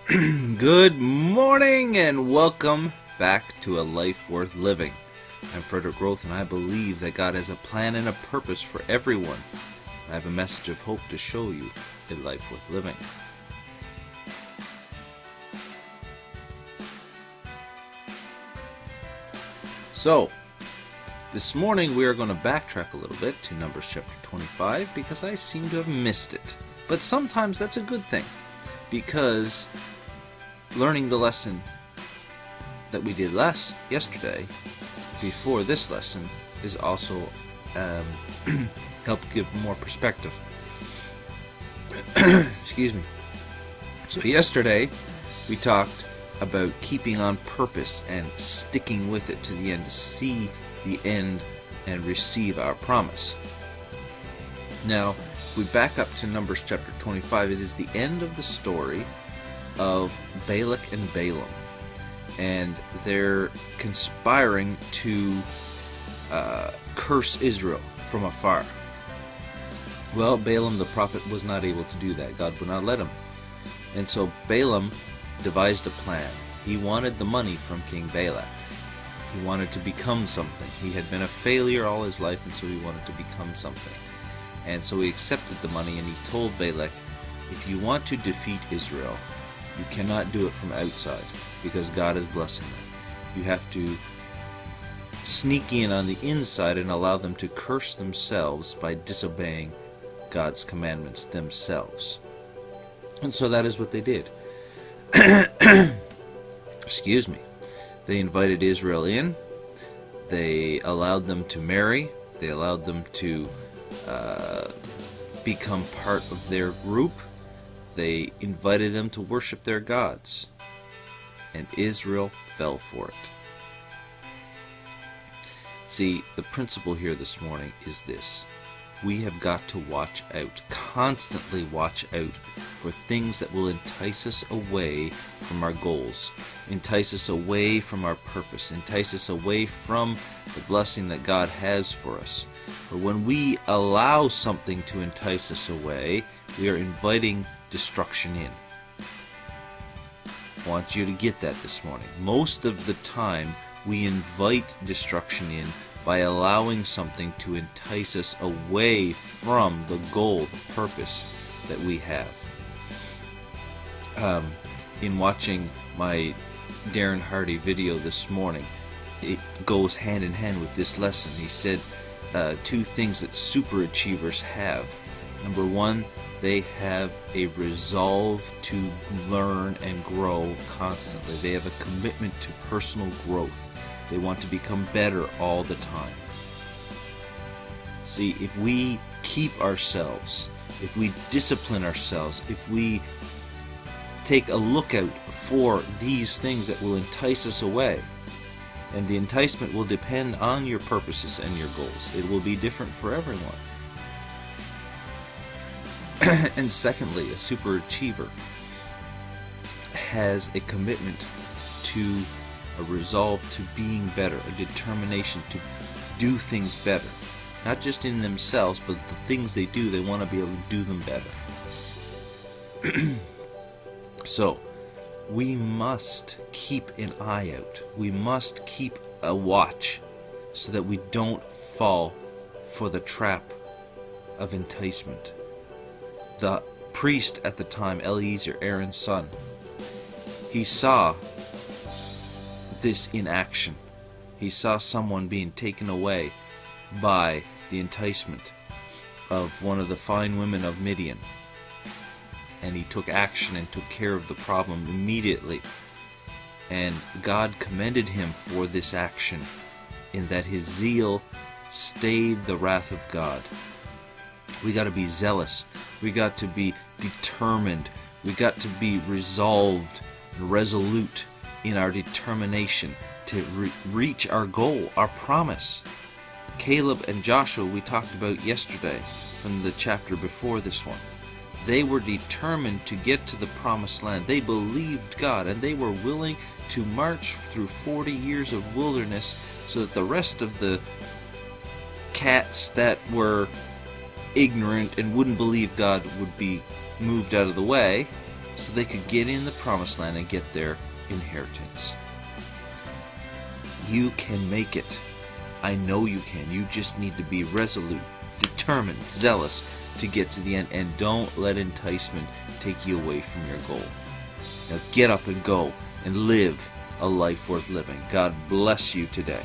Good morning and welcome back to A Life Worth Living. I'm Frederick Groth and I believe that God has a plan and a purpose for everyone. I have a message of hope to show you a life worth living. So, this morning we are going to backtrack a little bit to Numbers chapter 25 because I seem to have missed it. But sometimes that's a good thing because learning the lesson that we did yesterday before this lesson is also help give more perspective. Excuse me. So yesterday we talked about keeping on purpose and sticking with it to the end to see the end and receive our promise. Now, if we back up to Numbers chapter 25, it is the end of the story of Balak and Balaam, and they're conspiring to curse Israel from afar. Well, Balaam the prophet was not able to do that. God would not let him. And so Balaam devised a plan. He wanted the money from King Balak. He wanted to become something. He had been a failure all his life, and so he wanted to become something. And so he accepted the money, and he told Balak, if you want to defeat Israel, you cannot do it from outside, because God is blessing them. You have to sneak in on the inside and allow them to curse themselves by disobeying God's commandments themselves. And so that is what they did. Excuse me. They invited Israel in. They allowed them to marry. They allowed them to become part of their group. They invited them to worship their gods, and Israel fell for it. See, the principle here this morning is this. We have got to watch out, constantly watch out for things that will entice us away from our goals, entice us away from our purpose, entice us away from the blessing that God has for us. For when we allow something to entice us away, we are inviting destruction in. I want you to get that this morning. Most of the time, we invite destruction in by allowing something to entice us away from the goal, the purpose that we have. In watching my Darren Hardy video this morning, it goes hand in hand with this lesson. He said two things that super achievers have. Number one, they have a resolve to learn and grow constantly. They have a commitment to personal growth. They want to become better all the time. See, if we keep ourselves, if we discipline ourselves, if we take a look out for these things that will entice us away, and the enticement will depend on your purposes and your goals. It will be different for everyone. And secondly, a super achiever has a commitment to a resolve to being better, a determination to do things better. Not just in themselves, but the things they do, they want to be able to do them better. So, we must keep an eye out. We must keep a watch so that we don't fall for the trap of enticement. The priest at the time, Eliezer, Aaron's son, he saw this in action. He saw someone being taken away by the enticement of one of the fine women of Midian. And he took action and took care of the problem immediately. And God commended him for this action, in that his zeal stayed the wrath of God. We got to be zealous. We got to be determined. We got to be resolved and resolute in our determination to reach our goal, our promise. Caleb and Joshua, we talked about yesterday from the chapter before this one. They were determined to get to the promised land. They believed God, and they were willing to march through 40 years of wilderness so that the rest of the cats that were ignorant and wouldn't believe God would be moved out of the way, so they could get in the promised land and get their inheritance. You can make it. I know you can. You just need to be resolute, determined, zealous to get to the end, and don't let enticement take you away from your goal. Now get up and go and live a life worth living. God bless you today.